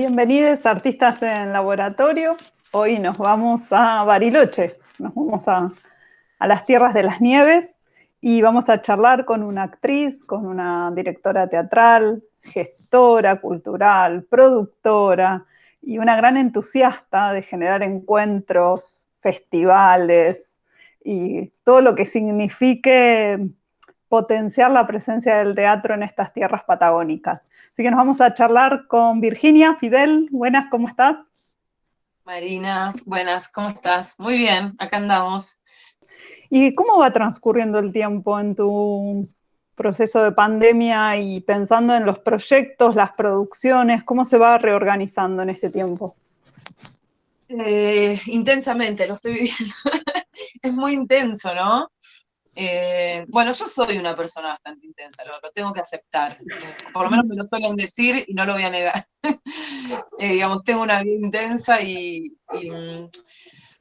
Bienvenidos artistas en laboratorio. Hoy nos vamos a Bariloche, nos vamos a las tierras de las nieves y vamos a charlar con una actriz, con una directora teatral, gestora cultural, productora y una gran entusiasta de generar encuentros, festivales y todo lo que signifique potenciar la presencia del teatro en estas tierras patagónicas. Así que nos vamos a charlar con Virginia Fidel. Buenas, ¿cómo estás? Marina, buenas, ¿cómo estás? Muy bien, acá andamos. ¿Y cómo va transcurriendo el tiempo en tu proceso de pandemia y pensando en los proyectos, las producciones? ¿Cómo se va reorganizando en este tiempo? Intensamente, lo estoy viviendo. Es muy intenso, ¿no? Bueno, yo soy una persona bastante intensa, lo tengo que aceptar. Por lo menos me lo suelen decir y no lo voy a negar. Digamos, tengo una vida intensa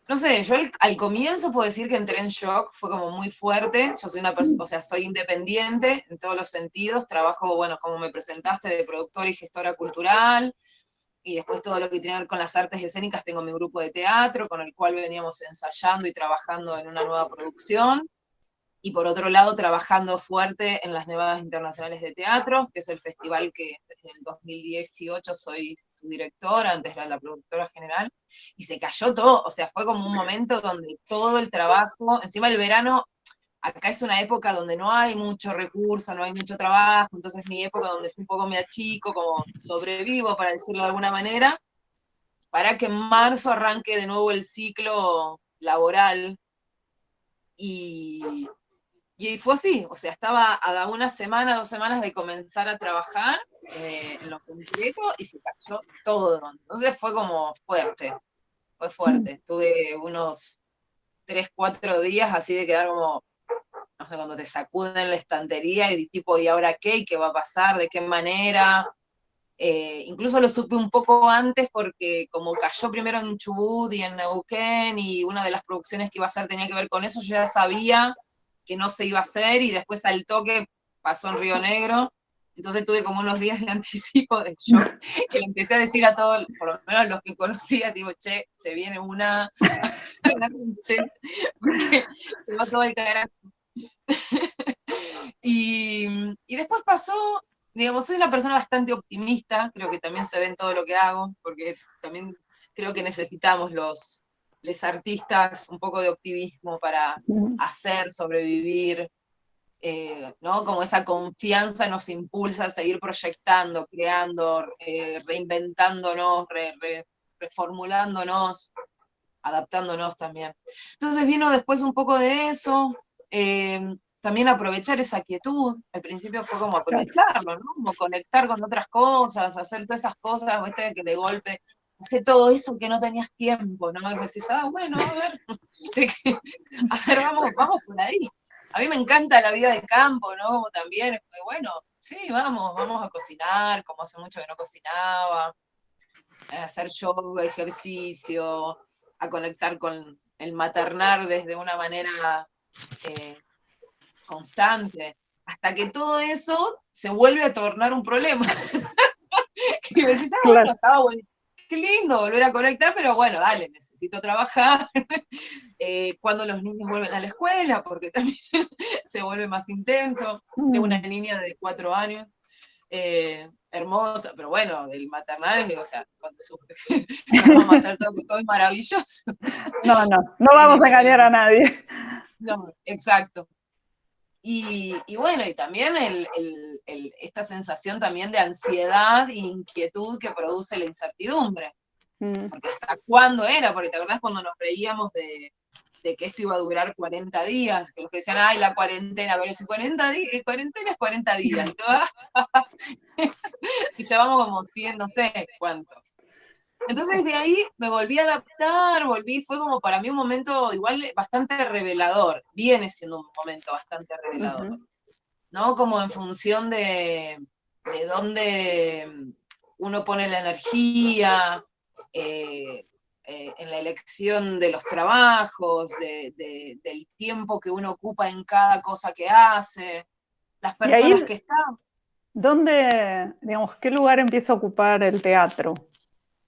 no sé, yo al comienzo puedo decir que entré en shock, fue como muy fuerte. Yo soy una persona, o sea, soy independiente en todos los sentidos, trabajo, bueno, como me presentaste, de productora y gestora cultural, y después todo lo que tiene que ver con las artes escénicas, tengo mi grupo de teatro, con el cual veníamos ensayando y trabajando en una nueva producción. Y por otro lado, trabajando fuerte en las Nevadas Internacionales de Teatro, que es el festival que desde el 2018 soy su directora, antes era la productora general, y se cayó todo, o sea, fue como un momento donde todo el trabajo, encima el verano, acá es una época donde no hay mucho recurso, no hay mucho trabajo, entonces mi época donde yo un poco me achico, como sobrevivo, para decirlo de alguna manera, para que en marzo arranque de nuevo el ciclo laboral. Y, y fue así, o sea, estaba a una semana, 2 semanas de comenzar a trabajar en lo concreto y se cayó todo. Entonces fue como fuerte, fue fuerte. Tuve unos 3, 4 días así de quedar como, no sé, cuando te sacuden la estantería y tipo, ¿y ahora qué? ¿Y qué va a pasar? ¿De qué manera? Incluso lo supe un poco antes porque como cayó primero en Chubut y en Neuquén y una de las producciones que iba a hacer tenía que ver con eso, yo ya sabía que no se iba a hacer y después al toque pasó en Río Negro. Entonces tuve como unos días de anticipo de shock que le empecé a decir a todos, por lo menos los que conocía, tipo, che, se viene una, porque se va todo el carajo. Y después pasó, digamos, soy una persona bastante optimista, creo que también se ve en todo lo que hago, porque también creo que necesitamos los artistas un poco de optimismo para hacer, sobrevivir, ¿no? Como esa confianza nos impulsa a seguir proyectando, creando, reinventándonos, reformulándonos, adaptándonos también. Entonces vino después un poco de eso, también aprovechar esa quietud, al principio fue como Claro. aprovecharlo, ¿no? Como conectar con otras cosas, hacer todas esas cosas, ¿viste? Que de golpe, hacer todo eso que no tenías tiempo, ¿no? Y decís, bueno, a ver, a ver, vamos por ahí. A mí me encanta la vida de campo, ¿no? Como también, es que, bueno, sí, vamos a cocinar, como hace mucho que no cocinaba, a hacer yoga, ejercicio, a conectar con el maternar desde una manera eh, constante, hasta que todo eso se vuelve a tornar un problema. Y me decís, bueno, Claro. estaba bueno, qué lindo volver a conectar, pero bueno, dale, necesito trabajar. Cuando los niños vuelven a la escuela, porque también se vuelve más intenso. Tengo una niña de 4 años, hermosa, pero bueno, del maternal, o sea, cuando sufre, no vamos a hacer todo, que todo es maravilloso. No vamos a engañar a nadie. No, exacto. Y bueno, y también esta sensación también de ansiedad e inquietud que produce la incertidumbre. Porque hasta cuándo era, porque te acordás cuando nos reíamos de que esto iba a durar 40 días, que los que decían, ay, la cuarentena, pero si 40 días, cuarentena es 40 días, y, y llevamos como 100, no sé cuántos. Entonces de ahí me volví a adaptar, fue como para mí un momento igual bastante revelador, viene siendo un momento bastante revelador, ¿no? Como en función de dónde uno pone la energía, en la elección de los trabajos, del tiempo que uno ocupa en cada cosa que hace, las Y ahí, personas que están. ¿dónde, digamos, qué lugar empieza a ocupar el teatro?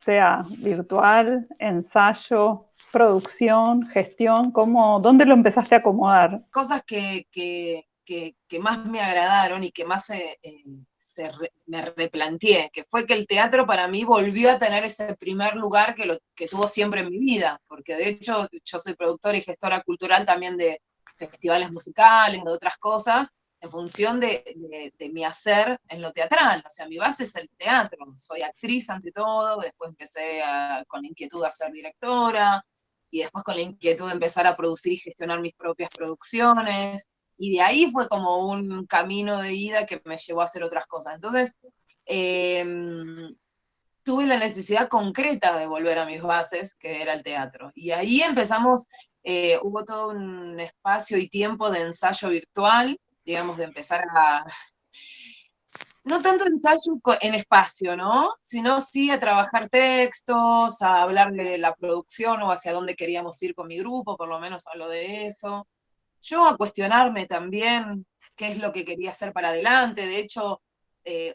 sea virtual, ensayo, producción, gestión? ¿Dónde lo empezaste a acomodar? Cosas que más me agradaron y que más me replanteé, que fue que el teatro para mí volvió a tener ese primer lugar que tuvo siempre en mi vida, porque de hecho yo soy productora y gestora cultural también de festivales musicales, de otras cosas, en función de mi hacer en lo teatral. O sea, mi base es el teatro. Soy actriz ante todo, después empecé con la inquietud de ser directora, y después con la inquietud de empezar a producir y gestionar mis propias producciones. Y de ahí fue como un camino de ida que me llevó a hacer otras cosas. Entonces, eh, tuve la necesidad concreta de volver a mis bases, que era el teatro. Y ahí empezamos, hubo todo un espacio y tiempo de ensayo virtual, digamos, de empezar a, no tanto ensayo en espacio, ¿no? Sino sí a trabajar textos, a hablar de la producción o hacia dónde queríamos ir con mi grupo, por lo menos hablo de eso. Yo a cuestionarme también qué es lo que quería hacer para adelante. De hecho,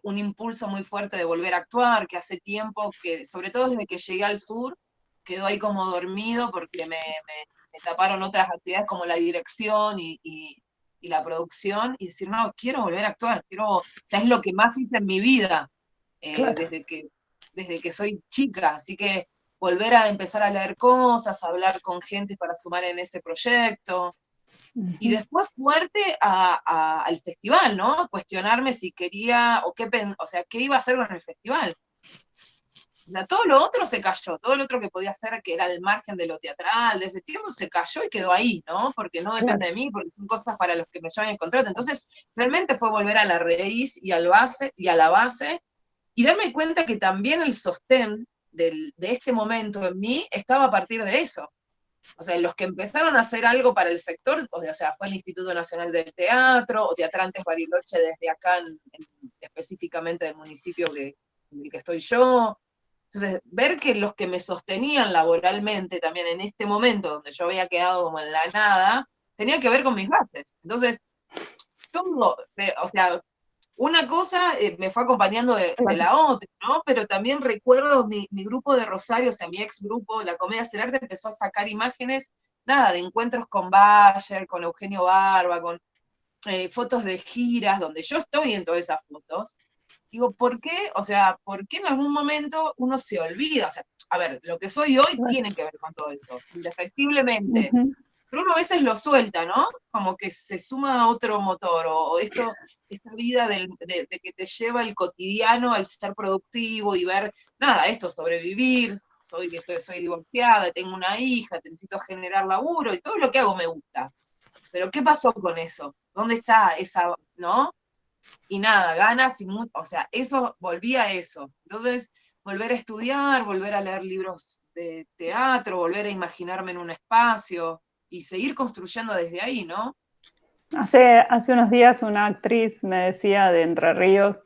un impulso muy fuerte de volver a actuar, que hace tiempo que, sobre todo desde que llegué al sur, quedó ahí como dormido porque me taparon otras actividades como la dirección y la producción, y decir, no, quiero volver a actuar, quiero, o sea, es lo que más hice en mi vida, Claro. desde que soy chica, así que volver a empezar a leer cosas, a hablar con gente para sumar en ese proyecto. Y Ujú. después fuerte al festival, ¿no? Cuestionarme si quería, o sea, qué iba a hacer con el festival. O sea, todo lo otro se cayó, todo lo otro que podía hacer, que era el margen de lo teatral, de ese tiempo, se cayó y quedó ahí, ¿no? Porque no depende Claro. de mí, porque son cosas para los que me llevan el contrato. Entonces, realmente fue volver a la raíz y a la base, y darme cuenta que también el sostén de este momento en mí estaba a partir de eso. O sea, los que empezaron a hacer algo para el sector, o sea, fue el Instituto Nacional del Teatro, o Teatrantes Bariloche desde acá, específicamente del municipio en el que estoy yo. Entonces, ver que los que me sostenían laboralmente también en este momento, donde yo había quedado como en la nada, tenía que ver con mis bases. Entonces, todo, o sea, una cosa me fue acompañando de Claro. la otra, ¿no? Pero también recuerdo mi grupo de Rosario, o sea, mi ex grupo, la Comedia Hacer Arte, empezó a sacar imágenes, nada, de encuentros con Bayer, con Eugenio Barba, con fotos de giras, donde yo estoy en todas esas fotos. Digo, ¿por qué? O sea, ¿por qué en algún momento uno se olvida? O sea, a ver, lo que soy hoy Claro. tiene que ver con todo eso, indefectiblemente, Ujú. pero uno a veces lo suelta, ¿no? Como que se suma a otro motor, o esta vida de que te lleva el cotidiano al ser productivo y ver, nada, esto, sobrevivir, soy divorciada, tengo una hija, necesito generar laburo, y todo lo que hago me gusta. Pero ¿qué pasó con eso? ¿Dónde está esa, no? Y nada, ganas y o sea, eso, volví a eso. Entonces, volver a estudiar, volver a leer libros de teatro, volver a imaginarme en un espacio y seguir construyendo desde ahí, ¿no? Hace unos días una actriz me decía de Entre Ríos,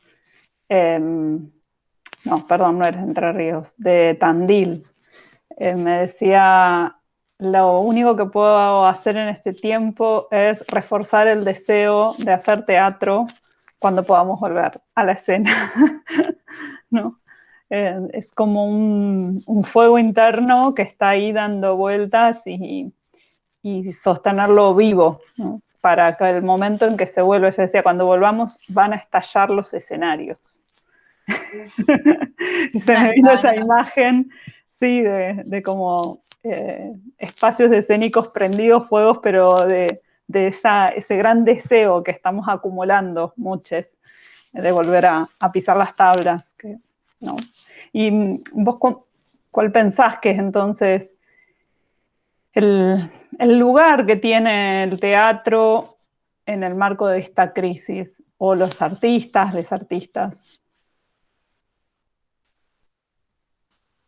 no, perdón, no era de Entre Ríos, de Tandil. Me decía, lo único que puedo hacer en este tiempo es reforzar el deseo de hacer teatro cuando podamos volver a la escena. ¿No? Es como un fuego interno que está ahí dando vueltas y sostenerlo vivo, ¿no? Para que el momento en que se vuelva, yo decía, cuando volvamos van a estallar los escenarios. Uf, Y se me unas vino esa ganas. imagen, sí, de como espacios escénicos prendidos, fuegos, pero de ese gran deseo que estamos acumulando muchos, de volver a pisar las tablas. ¿No? ¿Y vos cuál pensás que es entonces el lugar que tiene el teatro en el marco de esta crisis? O los artistas, les artistas.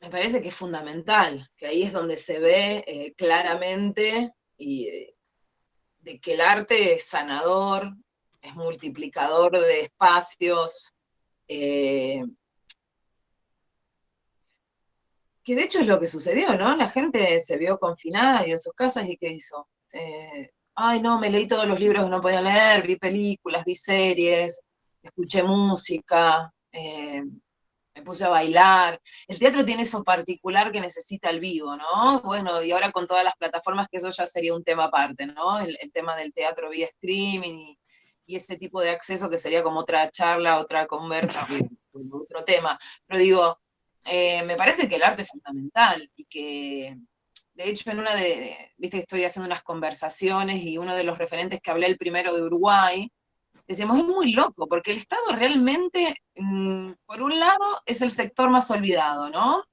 Me parece que es fundamental, que ahí es donde se ve claramente y, de que el arte es sanador, es multiplicador de espacios, eh, que de hecho es lo que sucedió, ¿no? La gente se vio confinada y en sus casas y ¿qué hizo? Ay, no, me leí todos los libros que no podía leer, vi películas, vi series, escuché música, me puse a bailar. El teatro tiene eso particular que necesita el vivo, ¿no? Bueno, y ahora con todas las plataformas, que eso ya sería un tema aparte, ¿no? El tema del teatro vía streaming y ese tipo de acceso que sería como otra charla, otra conversa, otro tema. Pero digo, me parece que el arte es fundamental y que, de hecho, en una viste que estoy haciendo unas conversaciones y uno de los referentes que hablé, el primero de Uruguay, decimos, es muy loco, porque el Estado realmente, por un lado, es el sector más olvidado, ¿no?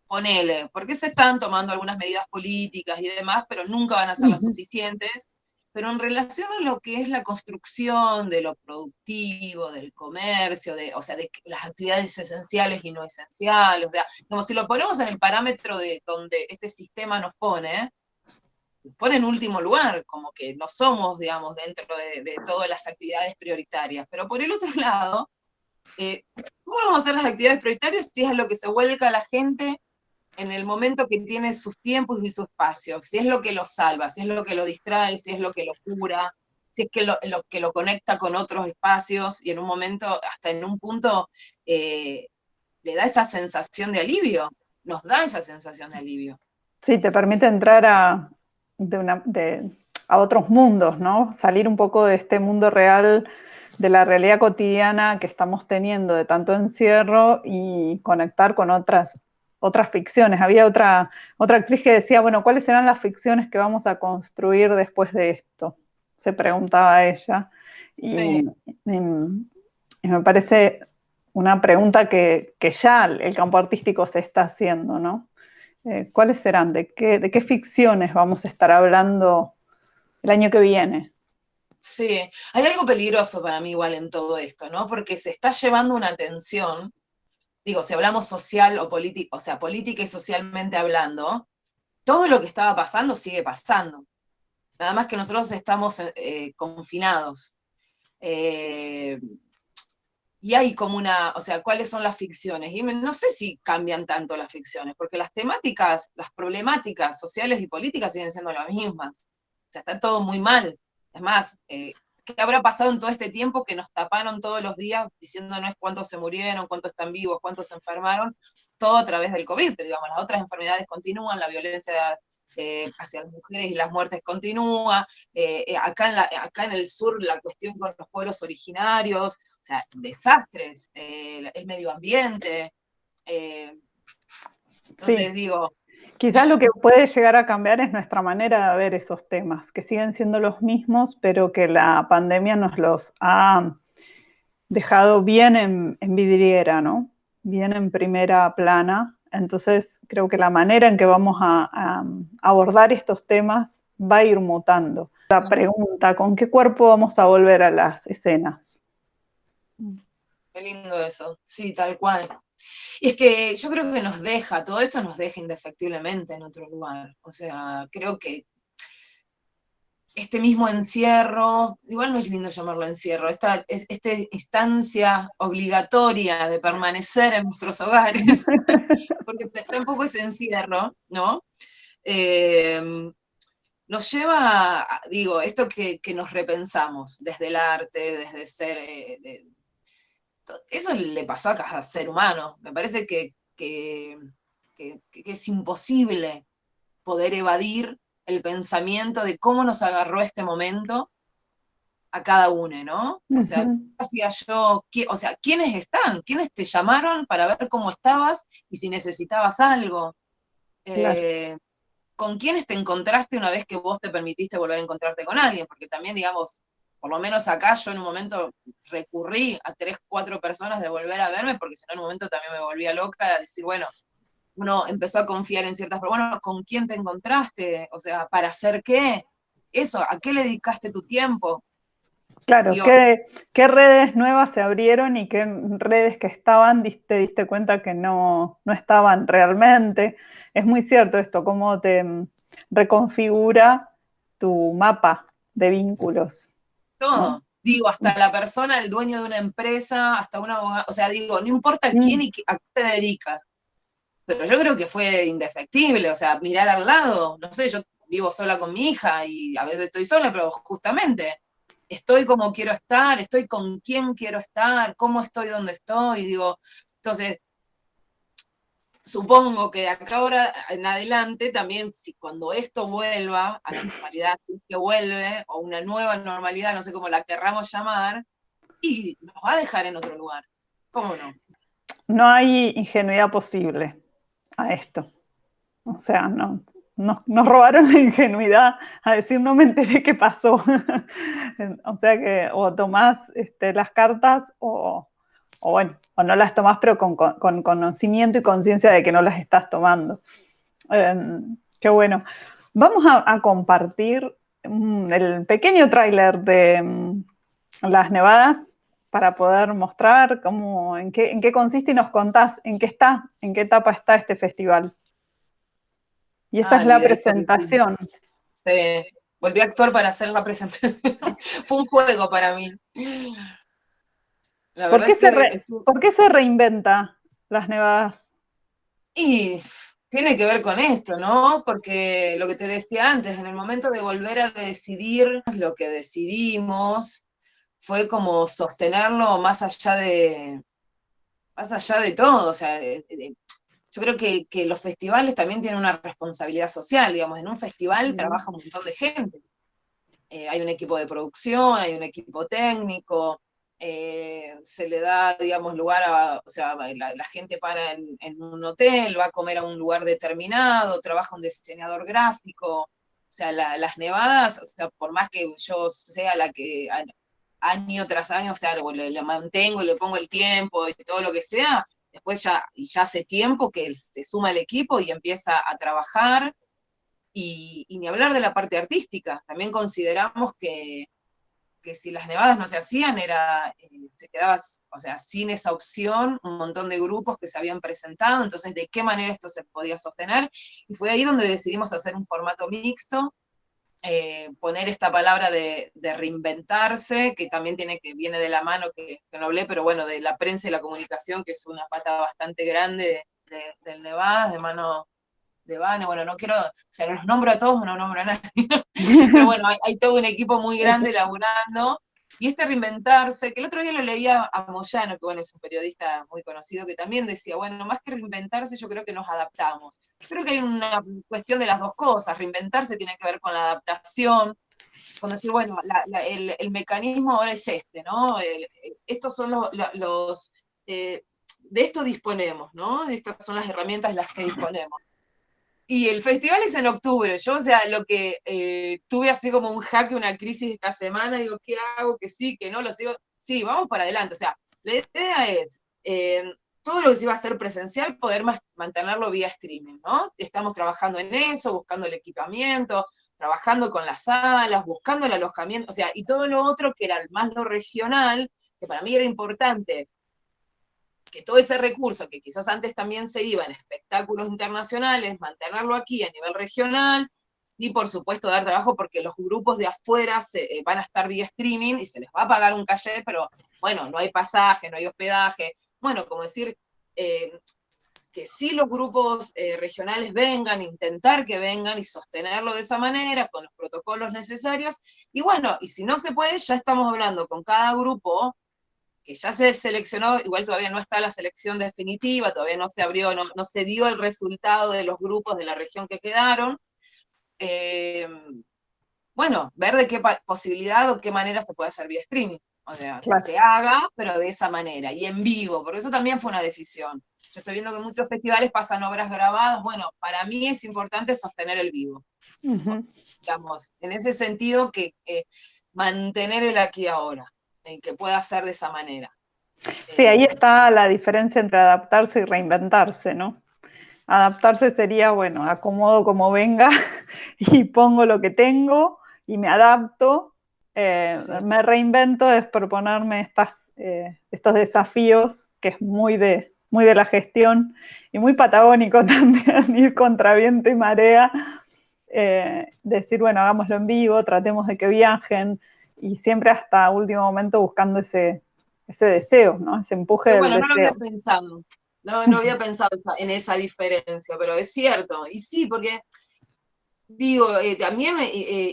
Ponele, porque se están tomando algunas medidas políticas y demás, pero nunca van a ser las Ujú. suficientes. Pero en relación a lo que es la construcción de lo productivo, del comercio, o sea, de las actividades esenciales y no esenciales, o sea, como si lo ponemos en el parámetro de donde este sistema nos pone en último lugar, como que no somos, digamos, dentro de todas las actividades prioritarias. Pero por el otro lado, ¿cómo vamos a hacer las actividades prioritarias si es a lo que se vuelca la gente en el momento que tiene sus tiempos y su espacio? Si es lo que lo salva, si es lo que lo distrae, si es lo que lo cura, si es que lo que lo conecta con otros espacios y en un momento, hasta en un punto, le da esa sensación de alivio, nos da esa sensación de alivio. Sí, te permite entrar a otros mundos, ¿no? Salir un poco de este mundo real, de la realidad cotidiana que estamos teniendo, de tanto encierro, y conectar con otras ficciones. Había otra actriz que decía, bueno, ¿cuáles serán las ficciones que vamos a construir después de esto? Se preguntaba ella. Y, Sí. y me parece una pregunta que ya el campo artístico se está haciendo, ¿no? ¿Cuáles serán? De qué ficciones vamos a estar hablando el año que viene? Sí, hay algo peligroso para mí igual en todo esto, ¿no? Porque se está llevando una tensión, digo, si hablamos social o política, o sea, política y socialmente hablando, todo lo que estaba pasando sigue pasando. Nada más que nosotros estamos confinados. Eh, y hay como o sea, ¿cuáles son las ficciones? Y no sé si cambian tanto las ficciones, porque las temáticas, las problemáticas sociales y políticas siguen siendo las mismas. O sea, está todo muy mal. Es más, ¿qué habrá pasado en todo este tiempo que nos taparon todos los días diciéndonos cuántos se murieron, cuántos están vivos, cuántos se enfermaron? Todo a través del COVID, pero digamos, las otras enfermedades continúan, la violencia hacia las mujeres y las muertes continúa, acá en el sur la cuestión con los pueblos originarios, o sea, desastres, el medio ambiente. Eh, Sí, entonces digo, quizás lo que puede llegar a cambiar es nuestra manera de ver esos temas, que siguen siendo los mismos, pero que la pandemia nos los ha dejado bien en vidriera, ¿no? Bien en primera plana. Entonces, creo que la manera en que vamos a abordar estos temas va a ir mutando. La pregunta, ¿con qué cuerpo vamos a volver a las escenas? qué lindo eso, sí, tal cual. Y es que yo creo que todo esto nos deja indefectiblemente en otro lugar. O sea, creo que este mismo encierro, igual no es lindo llamarlo encierro, esta instancia obligatoria de permanecer en nuestros hogares, porque tampoco es encierro, ¿no? Eh, nos lleva, digo, esto que nos repensamos desde el arte, desde ser, eso le pasó a cada ser humano. Me parece que es imposible poder evadir el pensamiento de cómo nos agarró este momento a cada uno, ¿no? O sea, ¿qué hacía yo? O sea, ¿quiénes están? ¿Quiénes te llamaron para ver cómo estabas y si necesitabas algo? Claro. Eh, ¿Con quiénes te encontraste una vez que vos te permitiste volver a encontrarte con alguien? Porque también, digamos, por lo menos acá yo en un momento recurrí a 3, 4 personas de volver a verme, porque si no en un momento también me volvía loca a decir, bueno, uno empezó a confiar en ciertas, pero bueno, ¿con quién te encontraste? O sea, ¿para hacer qué? Eso, ¿a qué le dedicaste tu tiempo? Claro, Digo, ¿qué redes nuevas se abrieron y qué redes que estaban te diste cuenta que no estaban realmente? Es muy cierto esto, cómo te reconfigura tu mapa de vínculos, ¿no? todo. Digo, hasta la persona, el dueño de una empresa, hasta un abogado, o sea, digo, no importa quién Mm, y a qué te dedica. Pero yo creo que fue indefectible, o sea, mirar al lado, no sé, yo vivo sola con mi hija y a veces estoy sola, pero justamente estoy como quiero estar, estoy con quién quiero estar, cómo estoy donde estoy, digo, entonces supongo que de acá ahora en adelante también, si cuando esto vuelva a la normalidad, si es que vuelve, o una nueva normalidad, no sé cómo la querramos llamar, y nos va a dejar en otro lugar. ¿Cómo no? No hay ingenuidad posible a esto. O sea, no, nos robaron la ingenuidad a decir no me enteré qué pasó. O sea que o tomás las cartas o bueno, o no las tomás pero con conocimiento y conciencia de que no las estás tomando. Qué bueno. Vamos a compartir el pequeño tráiler de Las Nevadas para poder mostrar en qué consiste y nos contás en qué etapa está este festival. Y esta es la Olvidadito que sí. presentación. Volví a actuar para hacer la presentación. Fue un juego para mí. La verdad es que ¿Por qué se reinventa Las Nevadas? y tiene que ver con esto, ¿no? Porque lo que te decía antes, en el momento de volver a decidir lo que decidimos, fue como sostenerlo más allá de todo. O sea, yo creo que los festivales también tienen una responsabilidad social, digamos, en un festival trabaja un montón de gente. Hay un equipo de producción, hay un equipo técnico, se le da, digamos, lugar o sea, la gente para en un hotel, va a comer a un lugar determinado, trabaja un diseñador gráfico, o sea, las nevadas, o sea, por más que yo sea la que año tras año, o sea, le mantengo y le pongo el tiempo y todo lo que sea, después ya hace tiempo que él se suma al equipo y empieza a trabajar, y ni hablar de la parte artística. También consideramos que si las nevadas no se hacían, se quedaba, o sea, sin esa opción un montón de grupos que se habían presentado, entonces de qué manera esto se podía sostener, y fue ahí donde decidimos hacer un formato mixto, poner esta palabra de reinventarse, que también viene de la mano, que no hablé, pero bueno, de la prensa y la comunicación, que es una pata bastante grande del Nevadas, de mano de Vane, bueno, no quiero, o sea, los nombro a todos, no nombro a nadie, pero bueno, hay todo un equipo muy grande laburando, y este reinventarse, que el otro día lo leía a Moyano, que bueno, es un periodista muy conocido, que también decía, bueno, más que reinventarse, yo creo que nos adaptamos. Creo que hay una cuestión de las dos cosas, reinventarse tiene que ver con la adaptación, con decir, bueno, el mecanismo ahora es este, ¿no? Estos son de esto disponemos, ¿no? Estas son las herramientas de las que disponemos. Y el festival es en octubre. Yo, o sea, lo que tuve así como un jaque, una crisis esta semana, digo, ¿qué hago? Que sí, que no, lo sigo. Sí, vamos para adelante. O sea, la idea es todo lo que se iba a hacer presencial, poder mantenerlo vía streaming, ¿no? Estamos trabajando en eso, buscando el equipamiento, trabajando con las salas, buscando el alojamiento, o sea, y todo lo otro que era más lo regional, que para mí era importante que todo ese recurso que quizás antes también se iba en espectáculos internacionales, mantenerlo aquí a nivel regional, y por supuesto dar trabajo porque los grupos de afuera van a estar vía streaming y se les va a pagar un caché, pero bueno, no hay pasaje, no hay hospedaje, bueno, como decir, que sí los grupos regionales vengan, intentar que vengan y sostenerlo de esa manera, con los protocolos necesarios, y bueno, y si no se puede, ya estamos hablando con cada grupo que ya se seleccionó, igual todavía no está la selección definitiva, todavía no se abrió, no se dio el resultado de los grupos de la región que quedaron. Eh, bueno, ver de qué posibilidad o qué manera se puede hacer vía streaming. O sea, que Claro. se haga, pero de esa manera, y en vivo, porque eso también fue una decisión. Yo estoy viendo que muchos festivales pasan obras grabadas. Bueno, para mí es importante sostener el vivo. Digamos, en ese sentido, que mantener el aquí y ahora, que pueda ser de esa manera. Sí, ahí está la diferencia entre adaptarse y reinventarse, ¿no? Adaptarse sería, bueno, acomodo como venga y pongo lo que tengo y me adapto. Sí. Me reinvento es proponerme estos desafíos, que es muy de la gestión y muy patagónico también, ir contra viento y marea. Decir, bueno, hagámoslo en vivo, tratemos de que viajen y siempre hasta último momento buscando ese deseo, ¿no? Ese empuje del Bueno, no lo había deseo. pensado, no había pensado en esa diferencia, pero es cierto, y sí, porque digo, también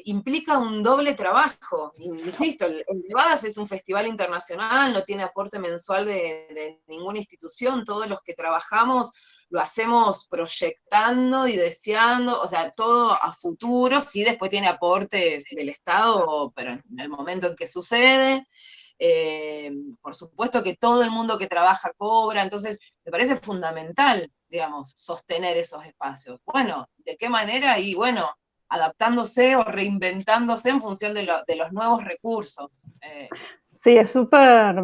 implica un doble trabajo. Insisto, el Nevadas es un festival internacional, no tiene aporte mensual de ninguna institución, todos los que trabajamos lo hacemos proyectando y deseando, o sea, todo a futuro, sí después tiene aportes del Estado, pero en el momento en que sucede. Por supuesto que todo el mundo que trabaja cobra, entonces me parece fundamental, digamos, sostener esos espacios. Bueno, ¿de qué manera? Y bueno, adaptándose o reinventándose en función de los nuevos recursos. Sí, es súper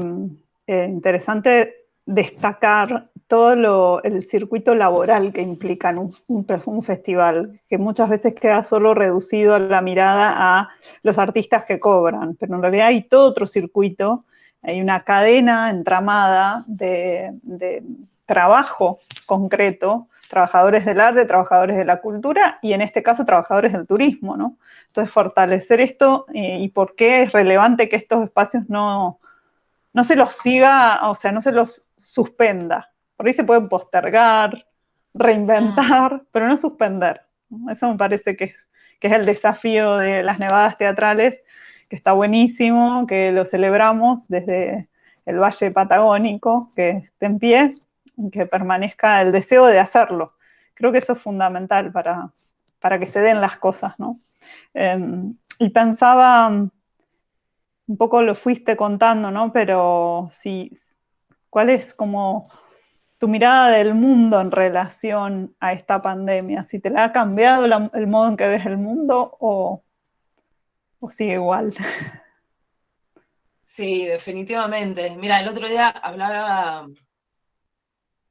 interesante destacar todo el circuito laboral que implica en un festival, que muchas veces queda solo reducido a la mirada a los artistas que cobran, pero en realidad hay todo otro circuito, hay una cadena entramada de trabajo concreto, trabajadores del arte, trabajadores de la cultura y en este caso trabajadores del turismo, ¿no? Entonces, fortalecer esto y por qué es relevante que estos espacios no se los siga, o sea, no se los suspenda. Por ahí se pueden postergar, reinventar, pero no suspender. Eso me parece que es el desafío de las nevadas teatrales, que está buenísimo, que lo celebramos desde el Valle Patagónico, que esté en pie, que permanezca el deseo de hacerlo. Creo que eso es fundamental para que se den las cosas, ¿no? Y pensaba, un poco lo fuiste contando, ¿no? Pero sí, ¿cuál es como tu mirada del mundo en relación a esta pandemia? ¿Si te la ha cambiado el modo en que ves el mundo o sigue igual? Sí, definitivamente. Mira, el otro día hablaba,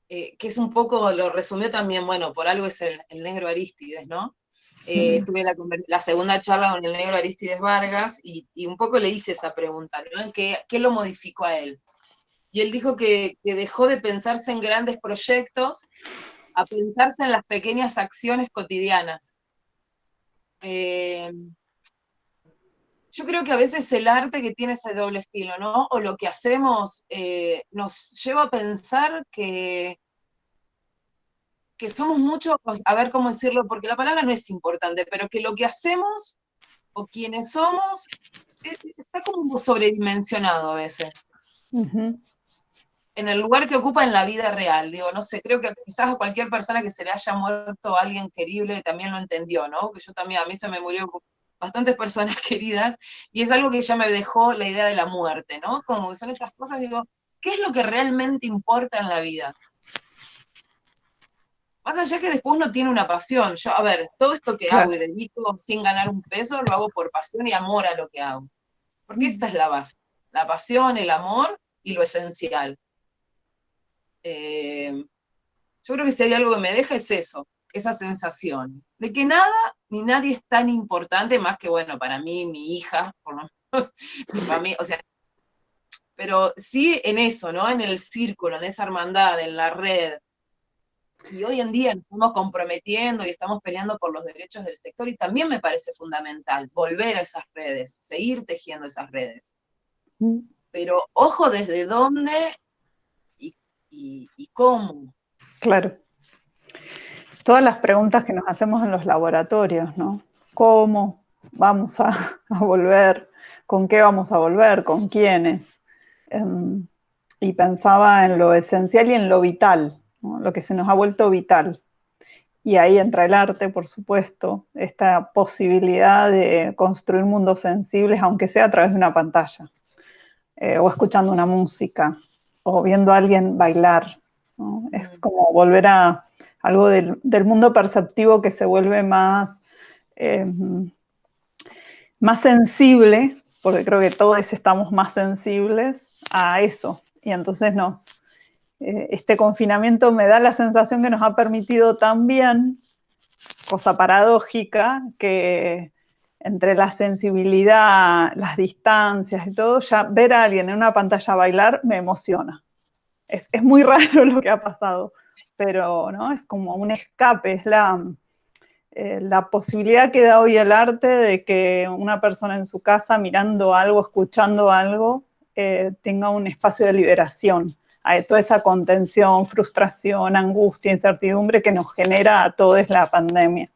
que es un poco, lo resumió también, bueno, por algo es el negro Arístides, ¿no? Tuve la segunda charla con el negro Arístides Vargas y un poco le hice esa pregunta, ¿no? ¿Qué lo modificó a él? Y él dijo que dejó de pensarse en grandes proyectos a pensarse en las pequeñas acciones cotidianas. Eh, yo creo que a veces el arte que tiene ese doble filo, ¿no? O lo que hacemos nos lleva a pensar que somos muchos, a ver cómo decirlo, porque la palabra no es importante, pero que lo que hacemos o quienes somos está como sobredimensionado a veces, Ujú. en el lugar que ocupa en la vida real. Digo, no sé, creo que quizás a cualquier persona que se le haya muerto alguien querible también lo entendió, ¿no? Que yo también, a mí se me murió bastantes personas queridas, y es algo que ya me dejó la idea de la muerte, ¿no? Como que son esas cosas, digo, ¿qué es lo que realmente importa en la vida? Más allá que después uno tiene una pasión. Yo, a ver, todo esto que hago Claro. y dedico sin ganar un peso, lo hago por pasión y amor a lo que hago. Porque esta es la base. La pasión, el amor y lo esencial. Eh, yo creo que si hay algo que me deja es eso, esa sensación de que nada ni nadie es tan importante más que, bueno, para mí, mi hija, por lo menos, mi familia, o sea, pero sí en eso, ¿no? En el círculo, en esa hermandad, en la red. Y hoy en día nos estamos comprometiendo y estamos peleando por los derechos del sector y también me parece fundamental volver a esas redes, seguir tejiendo esas redes. Pero ojo desde dónde y, y cómo. Claro. Todas las preguntas que nos hacemos en los laboratorios, ¿no? ¿Cómo vamos a volver? ¿Con qué vamos a volver? ¿Con quiénes? Y pensaba en lo esencial y en lo vital, ¿no? Lo que se nos ha vuelto vital. Y ahí entra el arte, por supuesto, esta posibilidad de construir mundos sensibles, aunque sea a través de una pantalla, o escuchando una música, o viendo a alguien bailar, ¿no? Es como volver a algo del mundo perceptivo que se vuelve eh, más sensible, porque creo que todos estamos más sensibles a eso. Y entonces este confinamiento me da la sensación que nos ha permitido también, cosa paradójica, que entre la sensibilidad, las distancias y todo, ya ver a alguien en una pantalla bailar me emociona. Es muy raro lo que ha pasado, pero ¿no? Es como un escape, es la posibilidad que da hoy el arte de que una persona en su casa mirando algo, escuchando algo, tenga un espacio de liberación a toda esa contención, frustración, angustia, incertidumbre que nos genera a todos la pandemia.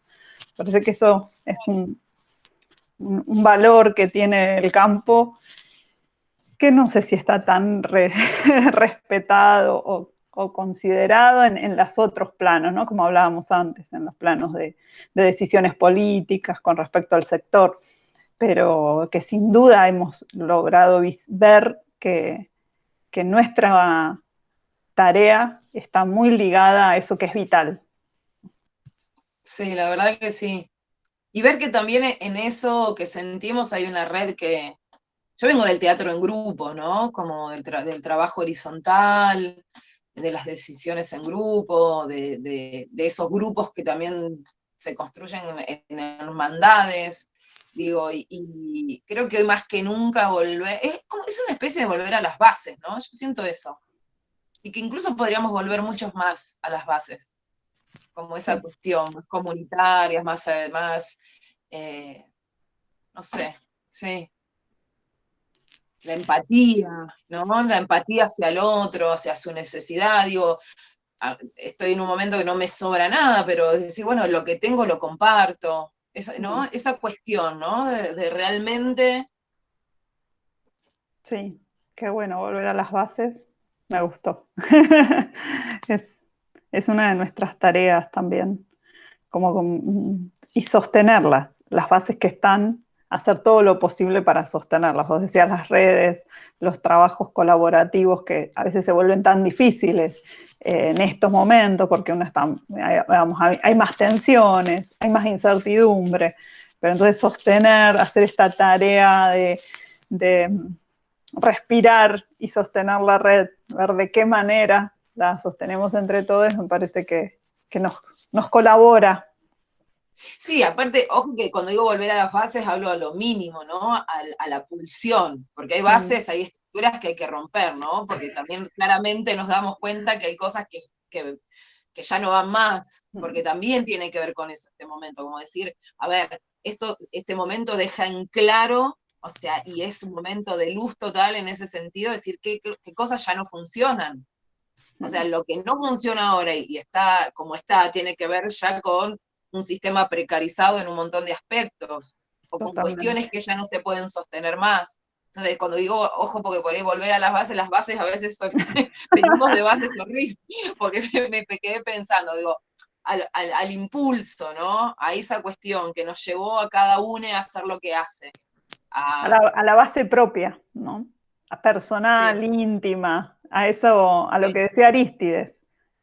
Parece que eso es un valor que tiene el campo que no sé si está tan respetado o considerado en los otros planos, ¿no? Como hablábamos antes, en los planos de decisiones políticas con respecto al sector, pero que sin duda hemos logrado ver que nuestra tarea está muy ligada a eso que es vital. Sí, la verdad que sí. Y ver que también en eso que sentimos hay una red que... Yo vengo del teatro en grupo, ¿no? Como del trabajo horizontal, de las decisiones en grupo, de esos grupos que también se construyen en hermandades. Digo, y creo que hoy más que nunca es una especie de volver a las bases, ¿no? Yo siento eso. Y que incluso podríamos volver muchos más a las bases, como esa Sí. cuestión más comunitaria, más no sé, sí, la empatía, ¿no? La empatía hacia el otro, hacia su necesidad, digo, estoy en un momento que no me sobra nada, pero es decir, bueno, lo que tengo lo comparto, ¿no? Esa cuestión, ¿no? De realmente... Sí, qué bueno volver a las bases, me gustó. es, es una de nuestras tareas también, y sostenerlas, las bases que están, hacer todo lo posible para sostenerlas. Vos decías las redes, los trabajos colaborativos que a veces se vuelven tan difíciles en estos momentos porque uno está, digamos, hay más tensiones, hay más incertidumbre, pero entonces sostener, hacer esta tarea de respirar y sostener la red, ver de qué manera la sostenemos entre todos, me parece que nos colabora. Sí, aparte, ojo que cuando digo volver a las bases hablo a lo mínimo, ¿no? A la pulsión, porque hay bases, hay estructuras que hay que romper, ¿no? Porque también claramente nos damos cuenta que hay cosas que ya no van más, porque también tiene que ver con eso este momento, como decir, a ver, este momento deja en claro, o sea, y es un momento de luz total en ese sentido, decir qué cosas ya no funcionan. O sea, lo que no funciona ahora y está como está, tiene que ver ya con un sistema precarizado en un montón de aspectos, o con cuestiones Totalmente. que ya no se pueden sostener más. Entonces, cuando digo, ojo, porque por ahí volver a las bases a veces venimos de bases horribles, porque me quedé pensando, digo, al impulso, ¿no? A esa cuestión que nos llevó a cada uno a hacer lo que hace. A la base propia, ¿no? A personal, Sí, íntima, a eso, a lo sí, que decía Arístides,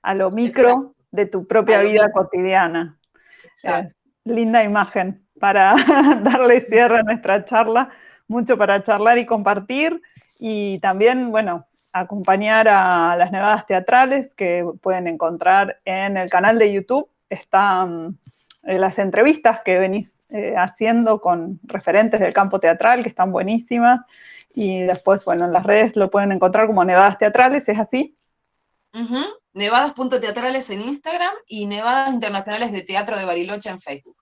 a lo micro exacto, de tu a propia lo vida micro, cotidiana. exacto. Linda imagen para darle cierre a nuestra charla, mucho para charlar y compartir, y también, bueno, acompañar a las nevadas teatrales que pueden encontrar en el canal de YouTube. Están las entrevistas que venís haciendo con referentes del campo teatral, que están buenísimas, y después, bueno, en las redes lo pueden encontrar como Nevadas Teatrales, ¿es así? Nevadas.teatrales en Instagram y Nevadas Internacionales de Teatro de Bariloche en Facebook.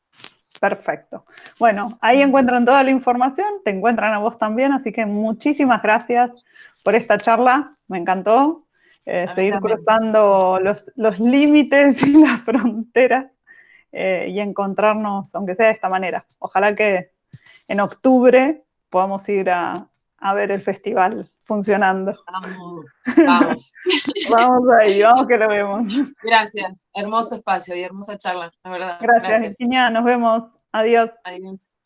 Perfecto. Bueno, ahí encuentran toda la información, te encuentran a vos también, así que muchísimas gracias por esta charla, me encantó A mí seguir también. cruzando los límites y las fronteras y encontrarnos, aunque sea de esta manera. Ojalá que en octubre podamos ir a ver el festival funcionando. Vamos, vamos. Vamos ahí, vamos que lo vemos. Gracias. Hermoso espacio y hermosa charla, la verdad. Gracias, Gracias. Virginia, nos vemos. Adiós. Adiós.